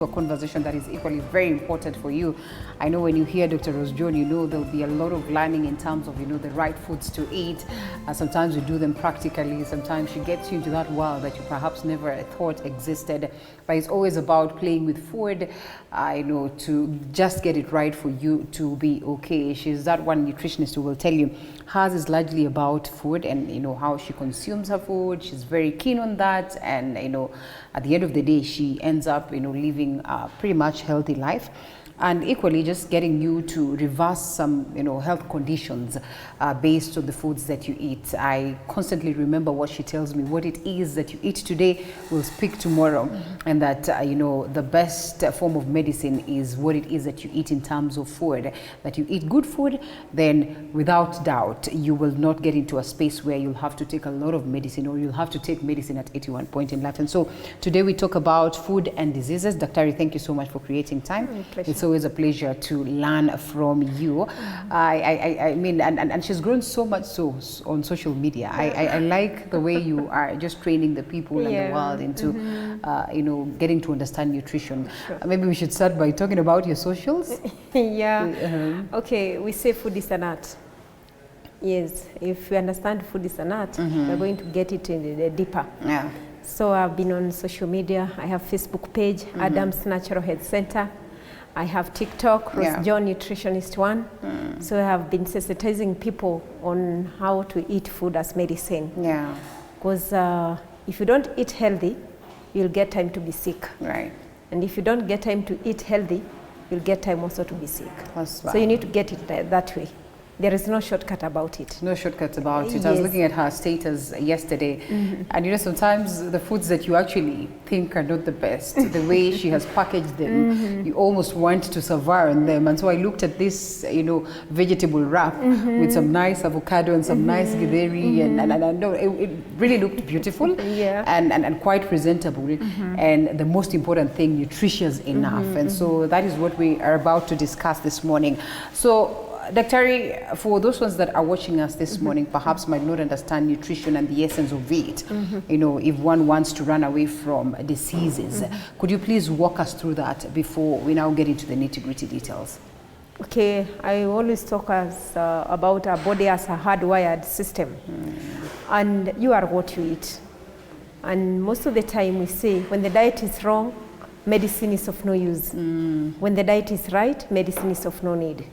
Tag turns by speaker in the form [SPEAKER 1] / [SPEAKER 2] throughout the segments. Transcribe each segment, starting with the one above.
[SPEAKER 1] A conversation that is equally very important for you. I know when you hear Dr. Rose John, you know there'll be a lot of learning in terms of, the right foods to eat. Sometimes we do them practically. Sometimes she gets you into that world that you perhaps never thought existed. But it's always about playing with food, to just get it right for you to be okay. She's that one nutritionist who will tell you hers is largely about food and, how she consumes her food. She's very keen on that. And, at the end of the day, she ends up, living a pretty much healthy life. And equally just getting you to reverse some, health conditions based on the foods that you eat. I constantly remember what she tells me, what it is that you eat today will speak tomorrow. And that, the best form of medicine is what it is that you eat in terms of food. That you eat good food, then without doubt, you will not get into a space where you'll have to take a lot of medicine or you'll have to take medicine at 81 point in life. And so today we talk about food and diseases. Dietary, thank you so much for creating time. It's always a pleasure to learn from you. I mean, and she's grown so much so on social media. I like the way you are just training the people and the world into, getting to understand nutrition. Maybe we should start by talking about your socials.
[SPEAKER 2] Okay, we say food is an art. Yes, if you understand food is an art, we're going to get it in the deeper. So I've been on social media. I have Facebook page, Adam's Natural Health Center. I have TikTok, Rose John Nutritionist 1. So I have been sensitizing people on how to eat food as medicine. Because if you don't eat healthy, you'll get time to be sick. And if you don't get time to eat healthy, you'll get time also to be sick. So you need to get it that way. There is no shortcut about it.
[SPEAKER 1] No shortcuts about it. I was looking at her status yesterday, and sometimes the foods that you actually think are not the best, the way she has packaged them, you almost want to savor on them. And so I looked at this, vegetable wrap with some nice avocado and some nice githeri, and I know it really looked beautiful and quite presentable. And the most important thing, nutritious enough. And so that is what we are about to discuss this morning. So, Dietary, for those ones that are watching us this morning, perhaps might not understand nutrition and the essence of it, if one wants to run away from diseases, could you please walk us through that before we now get into the nitty-gritty details?
[SPEAKER 2] Okay, I always talk about our body as a hardwired system, and you are what you eat. And most of the time we say, when the diet is wrong, medicine is of no use. When the diet is right, medicine is of no need.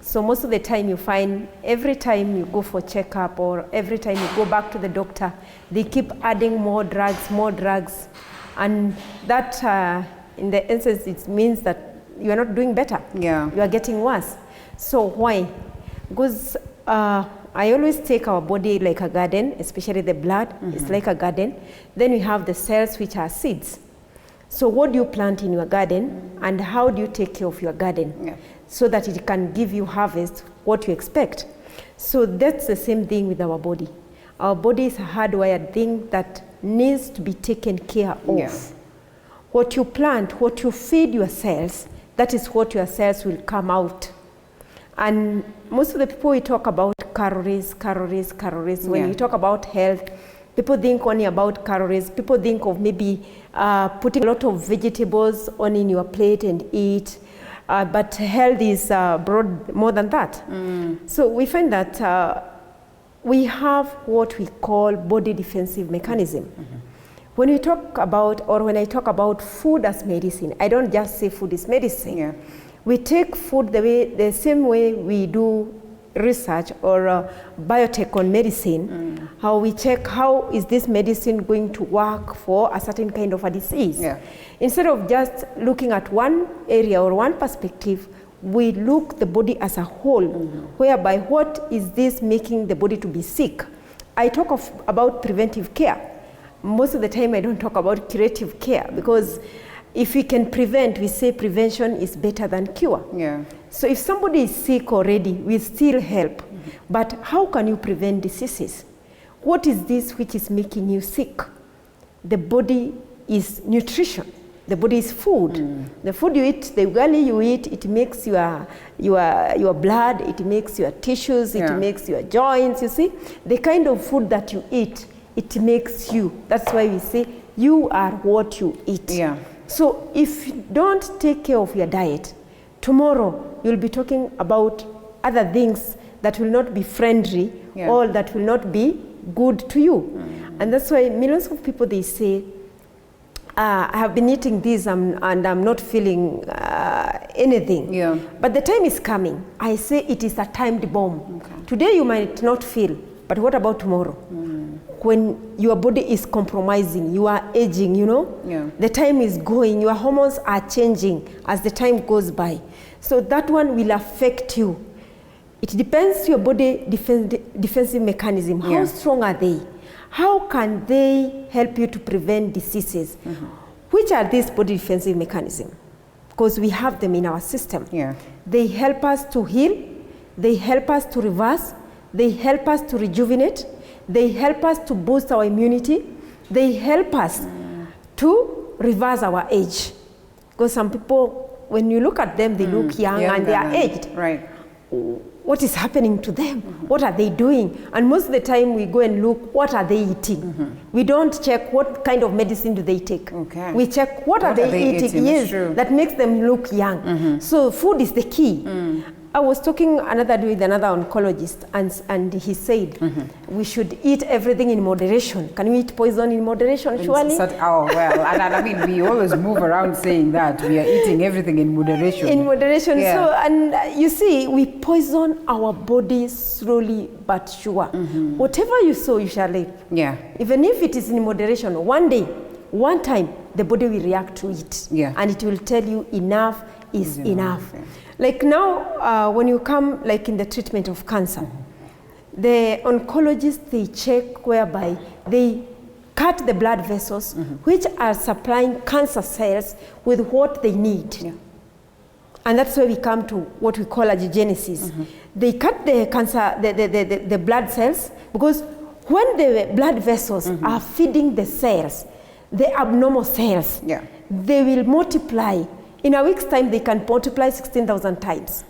[SPEAKER 2] So most of the time you find every time you go for checkup or every time you go back to the doctor, they keep adding more drugs. And that, in the essence, it means that you are not doing better. You are getting worse. So why? Because I always take our body like a garden, especially the blood. It's like a garden. Then we have the cells, which are seeds. So what do you plant in your garden and how do you take care of your garden? So that it can give you harvest what you expect. So that's the same thing with our body. Our body is a hardwired thing that needs to be taken care of. What you plant, what you feed your cells, that is what your cells will come out. And most of the people we talk about calories. When we talk about health, people think only about calories. People think of maybe putting a lot of vegetables on in your plate and eat. But health is broad more than that. So we find that we have what we call body defensive mechanism. When we talk about, or when I talk about food as medicine, I don't just say food is medicine. We take food the same way we do research or biotech on medicine, how we check how is this medicine going to work for a certain kind of a disease. Instead of just looking at one area or one perspective, we look the body as a whole, whereby what is this making the body to be sick. I talk about preventive care. Most of the time I don't talk about curative care, because if we can prevent, we say prevention is better than cure. So if somebody is sick already, we still help. But how can you prevent diseases? What is this which is making you sick? The body is nutrition. The body is food. The food you eat, the ugali you eat, it makes your blood, it makes your tissues, it makes your joints, you see? The kind of food that you eat, it makes you. That's why we say you are what you eat. So if you don't take care of your diet, tomorrow you'll be talking about other things that will not be friendly or that will not be good to you. And that's why millions of people, they say, I have been eating this and I'm not feeling anything. Yeah. But the time is coming. I say it is a timed bomb. Okay. Today you might not feel, but what about tomorrow? When your body is compromising, you are aging, you know? The time is going, your hormones are changing as the time goes by. So that one will affect you. It depends your body defensive mechanism. How strong are they? How can they help you to prevent diseases? Which are these body defensive mechanisms? Because we have them in our system. They help us to heal. They help us to reverse. They help us to rejuvenate. They help us to boost our immunity. They help us to reverse our age. Because some people, when you look at them, they look young and they are aged. Right. What is happening to them? What are they doing? And most of the time we go and look, what are they eating? We don't check what kind of medicine do they take. Okay. We check what are they eating? Yes, that makes them look young. So food is the key. I was talking another day with another oncologist, and he said we should eat everything in moderation. Can we eat poison in moderation, surely?
[SPEAKER 1] Oh, well, and I mean, we always move around saying that we are eating everything in moderation.
[SPEAKER 2] In moderation, so, and you see, we poison our body slowly but sure. Whatever you sow, you shall reap. Yeah. Even if it is in moderation, one day, one time, the body will react to it. Yeah. And it will tell you enough is enough. Yeah. Like now, when you come, like in the treatment of cancer, the oncologists, they check whereby they cut the blood vessels, which are supplying cancer cells with what they need. Yeah. And that's where we come to what we call angiogenesis. They cut the cancer, the blood cells, because when the blood vessels are feeding the cells, the abnormal cells, they will multiply. In a week's time, they can multiply 16,000 times.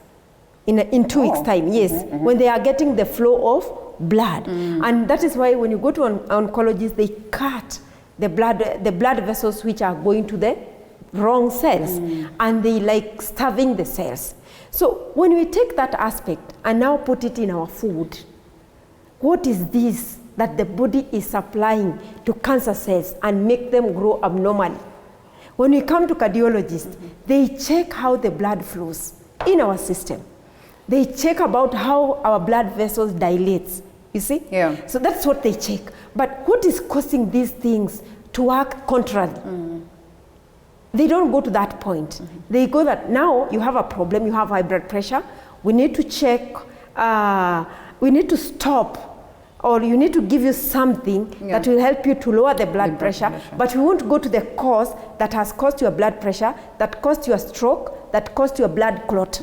[SPEAKER 2] In 2 weeks' time, yes, when they are getting the flow of blood. And that is why when you go to an oncologist, they cut the blood vessels which are going to the wrong cells, and they like starving the cells. So when we take that aspect and now put it in our food, what is this that the body is supplying to cancer cells and make them grow abnormally? When we come to cardiologists, they check how the blood flows in our system. They check about how our blood vessels dilates, you see? Yeah. So that's what they check. But what is causing these things to act contrary? They don't go to that point. They go that now you have a problem, you have high blood pressure, we need to check, we need to stop, or you need to give you something that will help you to lower the blood pressure, but we won't go to the cause that has caused your blood pressure, that caused your stroke, that caused your blood clot.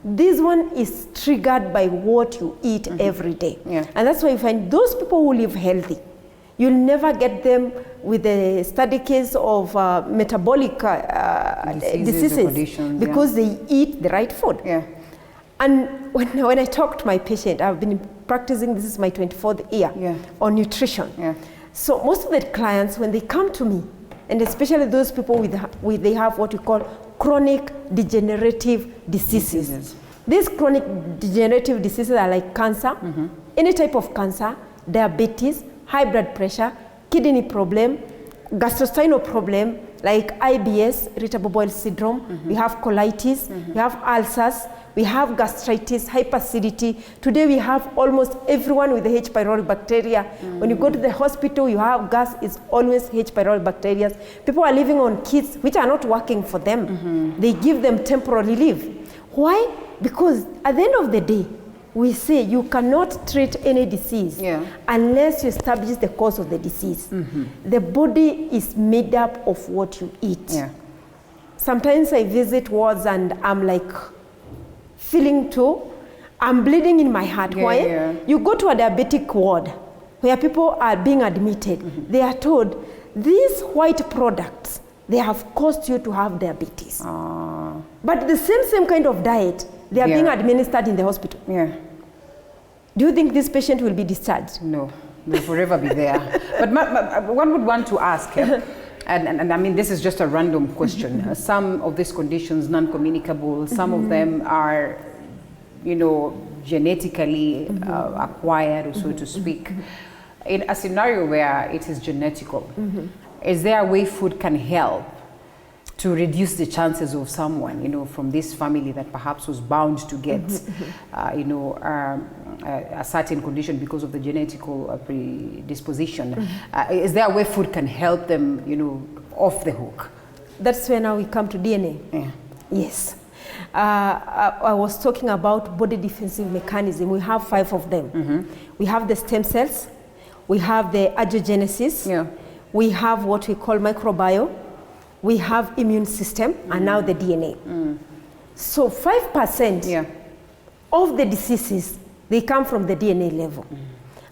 [SPEAKER 2] This one is triggered by what you eat every day. And that's why you find those people who live healthy, you'll never get them with a study case of metabolic diseases because they eat the right food. And when I talk to my patient, I've been practicing, this is my 24th year on nutrition. So most of the clients, when they come to me, and especially those people they have what we call chronic degenerative diseases. These chronic degenerative diseases are like cancer, any type of cancer, diabetes, high blood pressure, kidney problem, gastrointestinal problem, like IBS, irritable bowel syndrome, we have colitis, we have ulcers, we have gastritis, hyperacidity. Today we have almost everyone with the H. pylori bacteria. When you go to the hospital, you have gas, is always H. pylori bacteria. People are living on kits which are not working for them. They give them temporary relief. Why? Because at the end of the day, we say you cannot treat any disease unless you establish the cause of the disease. The body is made up of what you eat. Sometimes I visit wards and I'm like feeling I'm bleeding in my heart. Why? You go to a diabetic ward where people are being admitted. They are told these white products, they have caused you to have diabetes. But the same kind of diet, they are being administered in the hospital. Do you think this patient will be discharged?
[SPEAKER 1] No, they'll forever be there. But one would want to ask, And I mean, this is just a random question. Some of these conditions, non-communicable, some of them are, you know, genetically acquired, or so to speak. In a scenario where it is genetical, is there a way food can help to reduce the chances of someone, you know, from this family that perhaps was bound to get, you know, a certain condition because of the genetical predisposition? Is there a way food can help them, you know, off the hook?
[SPEAKER 2] That's where now we come to DNA.
[SPEAKER 1] Yeah.
[SPEAKER 2] Yes. I was talking about body defensive mechanism. We have 5 of them. We have the stem cells, we have the angiogenesis, we have what we call microbiome, we have immune system, and now the DNA. So 5% of the diseases, they come from the DNA level.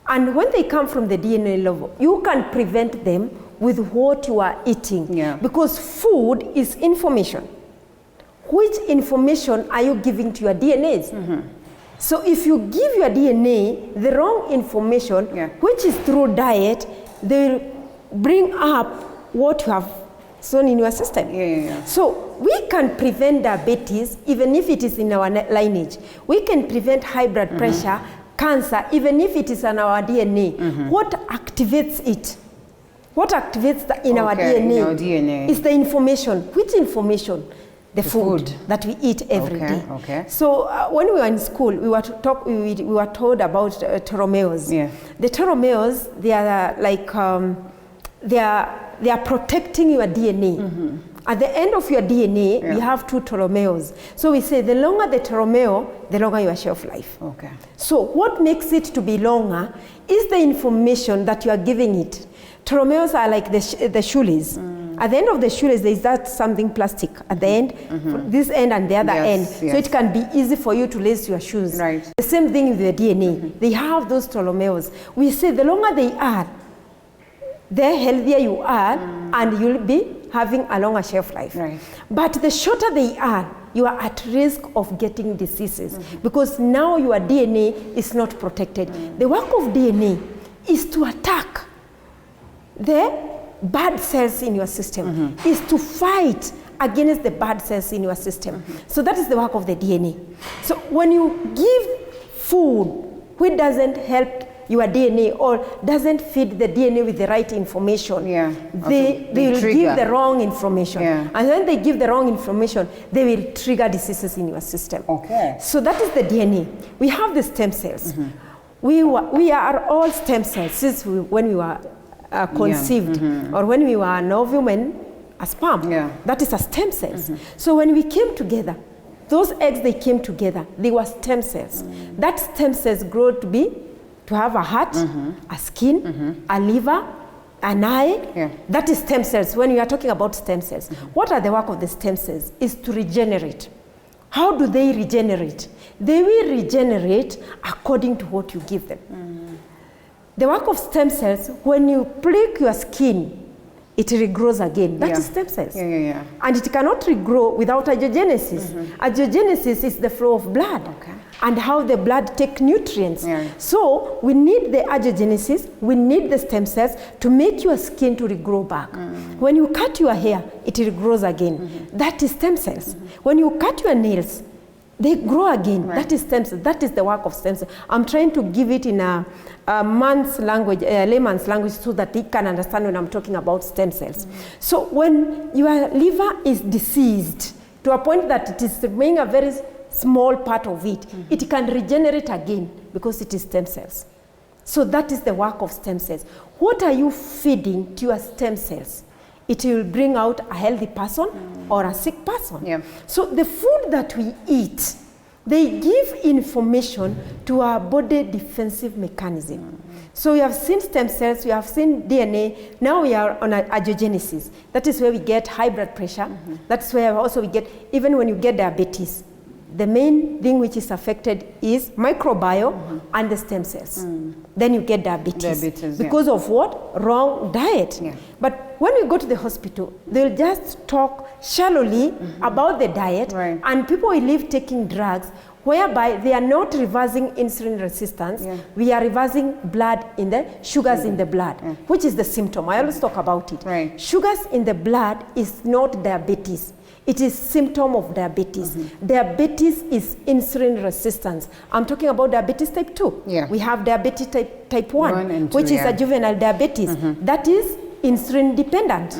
[SPEAKER 2] And when they come from the DNA level, you can prevent them with what you are eating. Because food is information. Which information are you giving to your DNAs? So if you give your DNA the wrong information, which is through diet, they will bring up what you have sown in your system. So we can prevent diabetes even if it is in our lineage. We can prevent high blood pressure, cancer, even if it is in our DNA. What activates it? What activates in our DNA is the information. Which information? The food that we eat every day. So when we were in school, we were told about telomeres. The telomeres, they are like they are protecting your DNA. At the end of your DNA, we have 2 telomeres. So we say the longer the telomere, the longer your shelf life. So what makes it to be longer is the information that you are giving it. Telomeres are like the shoelace. At the end of the shoelace, there is that something plastic at the end, this end and the other end. So it can be easy for you to lace your shoes. The same thing with the DNA. They have those telomeres. We say the longer they are, the healthier you are, and you'll be having a longer shelf life. But the shorter they are, you are at risk of getting diseases because now your DNA is not protected. The work of DNA is to attack the bad cells in your system, is to fight against the bad cells in your system. So that is the work of the DNA. So when you give food which doesn't help your DNA or doesn't feed the DNA with the right information, they will give the wrong information. And when they give the wrong information, they will trigger diseases in your system. So that is the DNA. We have the stem cells. We are all stem cells since when we were conceived, or when we were an ovum and a sperm. That is a stem cells. So when we came together, those eggs, they came together, they were stem cells. That stem cells grow to have a heart, a skin, a liver, an eye. That is stem cells. When we are talking about stem cells, what are the work of the stem cells? Is to regenerate. How do they regenerate? They will regenerate according to what you give them. The work of stem cells, when you prick your skin, it regrows again. That is stem cells. And it cannot regrow without angiogenesis. Angiogenesis is the flow of blood and how the blood takes nutrients. So we need the angiogenesis, we need the stem cells to make your skin to regrow back. When you cut your hair, it regrows again. That is stem cells. When you cut your nails, they grow again. That is stem cells. That is the work of stem cells. I'm trying to give it in a man's language, layman's language, so that he can understand when I'm talking about stem cells. So when your liver is diseased to a point that it is remaining a very small part of it, it can regenerate again because it is stem cells. So that is the work of stem cells. What are you feeding to your stem cells? It will bring out a healthy person or a sick person. So the food that we eat, they give information to our body defensive mechanism. So we have seen stem cells, we have seen DNA, now we are on angiogenesis. That is where we get high blood pressure. That's where also we get, even when you get diabetes, the main thing which is affected is microbiome and the stem cells. Then you get diabetes because of what? Wrong diet. But when you go to the hospital, they'll just talk shallowly about the diet, and people will live taking drugs whereby they are not reversing insulin resistance, we are reversing blood in the sugars in the blood, which is the symptom. I always talk about it.
[SPEAKER 1] Right.
[SPEAKER 2] Sugars in the blood is not diabetes. It is symptom of diabetes. Diabetes is insulin resistance. I'm talking about diabetes type 2.
[SPEAKER 1] Yeah.
[SPEAKER 2] We have diabetes type 1
[SPEAKER 1] and 2,
[SPEAKER 2] which is a juvenile diabetes. That is insulin dependent.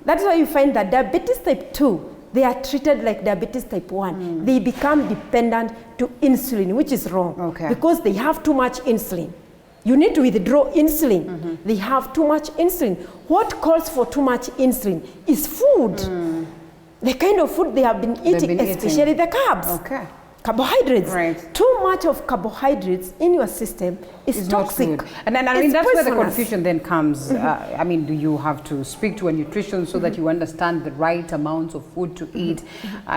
[SPEAKER 2] That's why you find that diabetes type 2, they are treated like diabetes type 1. They become dependent to insulin, which is wrong. Because they have too much insulin. You need to withdraw insulin. They have too much insulin. What calls for too much insulin is food. The kind of food they have been eating, especially the carbs. Carbohydrates.
[SPEAKER 1] Right.
[SPEAKER 2] Too much of carbohydrates in your system is toxic.
[SPEAKER 1] And then, I mean, that's where the confusion then comes. I mean, do you have to speak to a nutrition so that you understand the right amounts of food to eat,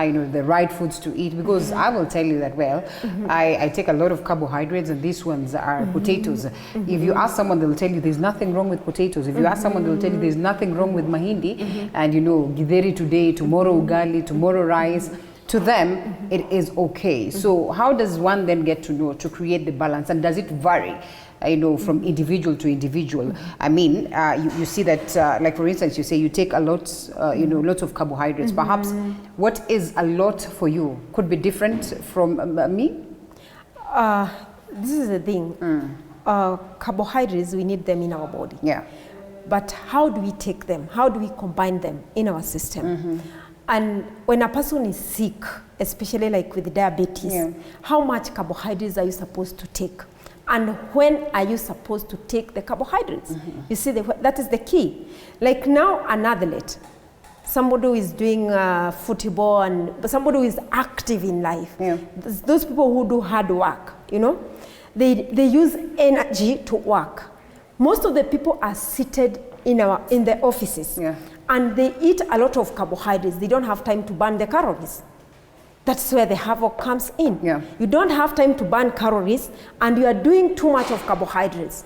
[SPEAKER 1] you know, the right foods to eat? Because I will tell you that, well, I take a lot of carbohydrates, and these ones are potatoes. If you ask someone, they'll tell you there's nothing wrong with potatoes. If you ask someone, they'll tell you there's nothing wrong with mahindi. And, you know, githeri today, tomorrow ugali, tomorrow rice. To them, it is okay. So how does one then get to know, to create the balance? And does it vary, you know, from individual to individual? I mean, you see that, like for instance, you say you take a lot, you know, lots of carbohydrates. Perhaps what is a lot for you could be different from me?
[SPEAKER 2] This is the thing. Carbohydrates, we need them in our body.
[SPEAKER 1] Yeah.
[SPEAKER 2] But how do we take them? How do we combine them in our system? And when a person is sick, especially like with diabetes, how much carbohydrates are you supposed to take? And when are you supposed to take the carbohydrates? You see, that is the key. Like now, an athlete, somebody who is doing football, and somebody who is active in life, those people who do hard work, you know, they use energy to work. Most of the people are seated in the offices. And they eat a lot of carbohydrates. They don't have time to burn the calories. That's where the havoc comes in. You don't have time to burn calories, and you are doing too much of carbohydrates.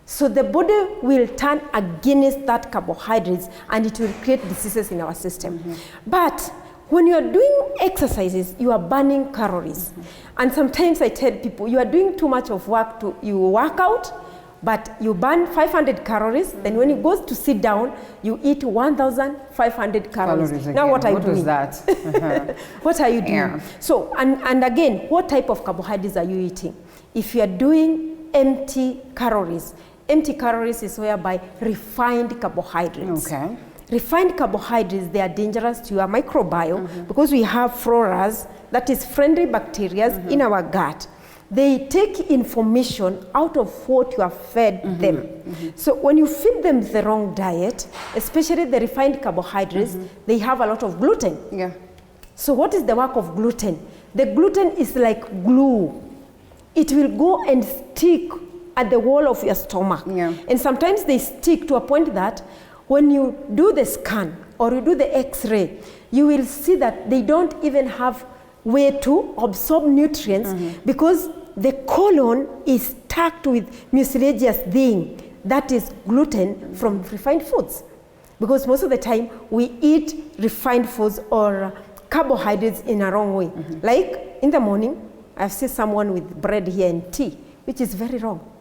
[SPEAKER 2] So the body will turn against that carbohydrates, and it will create diseases in our system. But when you are doing exercises, you are burning calories. And sometimes I tell people, you are doing too much of work, you work out, but you burn 500 calories, then when you go to sit down, you eat 1,500 calories. Now what are you doing?
[SPEAKER 1] What is that?
[SPEAKER 2] What are you doing? So, and again, what type of carbohydrates are you eating? If you are doing empty calories is whereby refined carbohydrates. Refined carbohydrates, they are dangerous to your microbiome because we have floras, that is friendly bacteria in our gut. They take information out of what you have fed them. So when you feed them the wrong diet, especially the refined carbohydrates, they have a lot of gluten. So what is the work of gluten? The gluten is like glue. It will go and stick at the wall of your stomach. And sometimes they stick to a point that when you do the scan or you do the X-ray, you will see that they don't even have way to absorb nutrients because the colon is stacked with mucilaginous thing, that is gluten from refined foods. Because most of the time we eat refined foods or carbohydrates in a wrong way. Like in the morning, I've seen someone with bread here and tea, which is very wrong.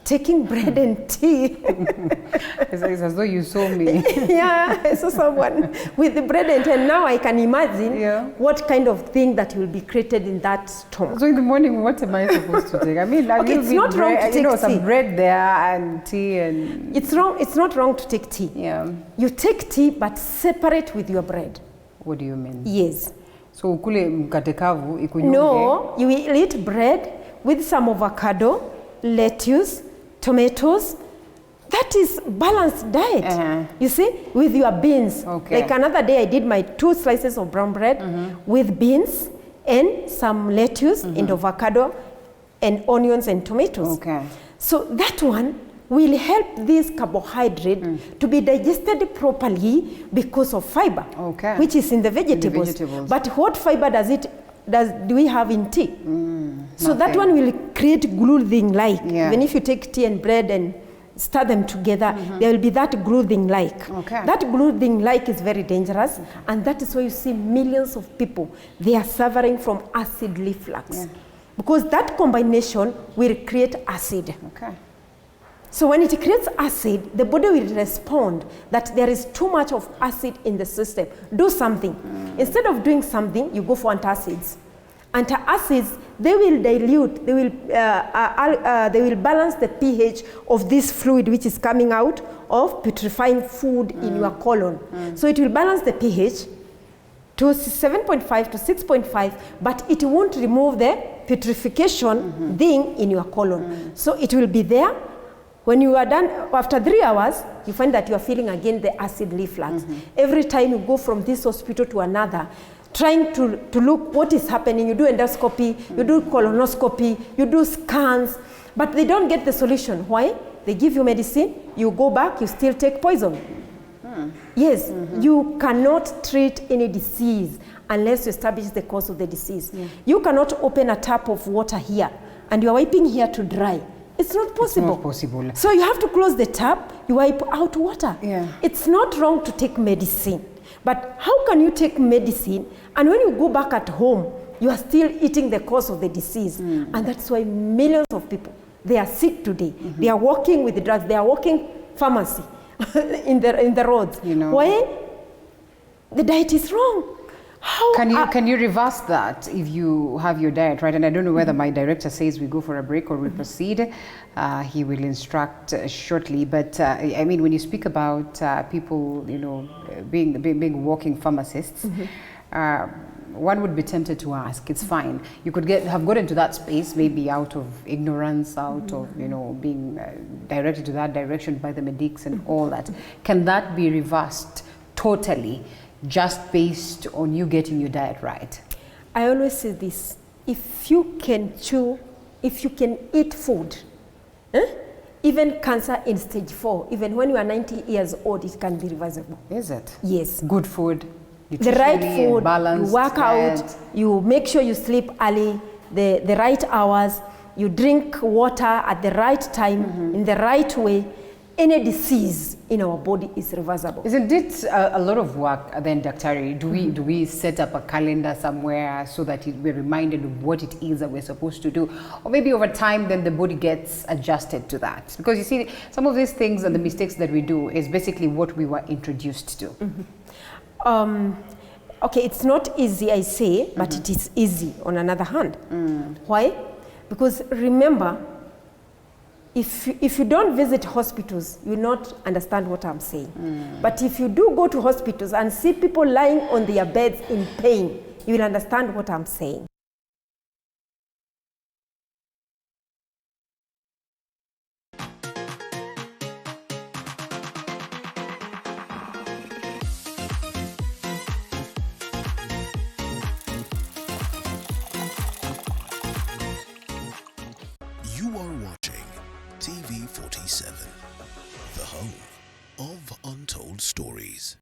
[SPEAKER 2] Taking bread and tea.
[SPEAKER 1] It's as though you saw me.
[SPEAKER 2] I saw someone with the bread and tea. And now I can imagine what kind of thing that will be created in that stomach.
[SPEAKER 1] So in the morning, what am I supposed to take? I mean,
[SPEAKER 2] it's not wrong to take
[SPEAKER 1] you know,
[SPEAKER 2] tea.
[SPEAKER 1] some bread there and tea and...
[SPEAKER 2] It's wrong. It's not wrong to take tea. You take tea, but separate with your bread.
[SPEAKER 1] What do you mean?
[SPEAKER 2] Yes.
[SPEAKER 1] So ukule mkate kavu ikunyonge?
[SPEAKER 2] No, you will eat bread with some avocado, lettuce, tomatoes. That is balanced diet. You see, with your beans. Like another day I did my 2 slices of brown bread with beans and some lettuce and avocado and onions and tomatoes. So that one will help this carbohydrate to be digested properly because of fiber, which is in the vegetables. But what fiber do we have in tea? So that one will create glue thing like, even if you take tea and bread and stir them together, there will be that gluing-like.
[SPEAKER 1] Okay.
[SPEAKER 2] That gluing-like is very dangerous, and that is why you see millions of people, they are suffering from acid reflux.
[SPEAKER 1] Yeah.
[SPEAKER 2] Because that combination will create acid.
[SPEAKER 1] Okay.
[SPEAKER 2] So when it creates acid, the body will respond that there is too much of acid in the system. Do something. Instead of doing something, you go for antacids. Antacids, they will dilute, they will balance the pH of this fluid which is coming out of putrefying food in your colon. So it will balance the pH to 7.5 to 6.5, but it won't remove the putrefaction thing in your colon. So it will be there. When you are done, after 3 hours, you find that you are feeling again the acid reflux. Every time you go from this hospital to another, trying to look what is happening, you do endoscopy, you do colonoscopy, you do scans, but they don't get the solution. Why? They give you medicine, you go back, you still take poison. Yes, you cannot treat any disease unless you establish the cause of the disease. You cannot open a tap of water here and you are wiping here to dry. It's not possible.
[SPEAKER 1] It's not possible.
[SPEAKER 2] So you have to close the tap, you wipe out water.
[SPEAKER 1] Yeah.
[SPEAKER 2] It's not wrong to take medicine, but how can you take medicine and when you go back at home, you are still eating the cause of the disease? And that's why millions of people, they are sick today. They are walking with the drugs, they are walking pharmacy in the roads.
[SPEAKER 1] You know.
[SPEAKER 2] Why? The diet is wrong. How
[SPEAKER 1] can you reverse that if you have your diet right? And I don't know whether my director says we go for a break or we proceed. He will instruct shortly. But I mean, when you speak about people, you know, being walking pharmacists, one would be tempted to ask. It's fine. You could have got into that space maybe out of ignorance, out of being directed to that direction by the medics and all that. Can that be reversed totally? Just based on you getting your diet right?
[SPEAKER 2] I always say this, if you can eat food, even cancer in stage 4, even when you are 90 years old, it can be reversible.
[SPEAKER 1] Is it?
[SPEAKER 2] Yes.
[SPEAKER 1] Good food,
[SPEAKER 2] the right food,
[SPEAKER 1] balanced
[SPEAKER 2] you work
[SPEAKER 1] diet.
[SPEAKER 2] out, you make sure you sleep early, the right hours, you drink water at the right time, in the right way. Any disease in our body is reversible.
[SPEAKER 1] Isn't it a lot of work then, Dietary? Do we set up a calendar somewhere so that we're reminded of what it is that we're supposed to do? Or maybe over time then the body gets adjusted to that? Because you see, some of these things and the mistakes that we do is basically what we were introduced to.
[SPEAKER 2] Okay, it's not easy, I say, but it is easy on another hand. Why? Because remember, if you don't visit hospitals, you will not understand what I'm saying. But if you do go to hospitals and see people lying on their beds in pain, you will understand what I'm saying.
[SPEAKER 3] You are watching TV 47, the home of untold stories.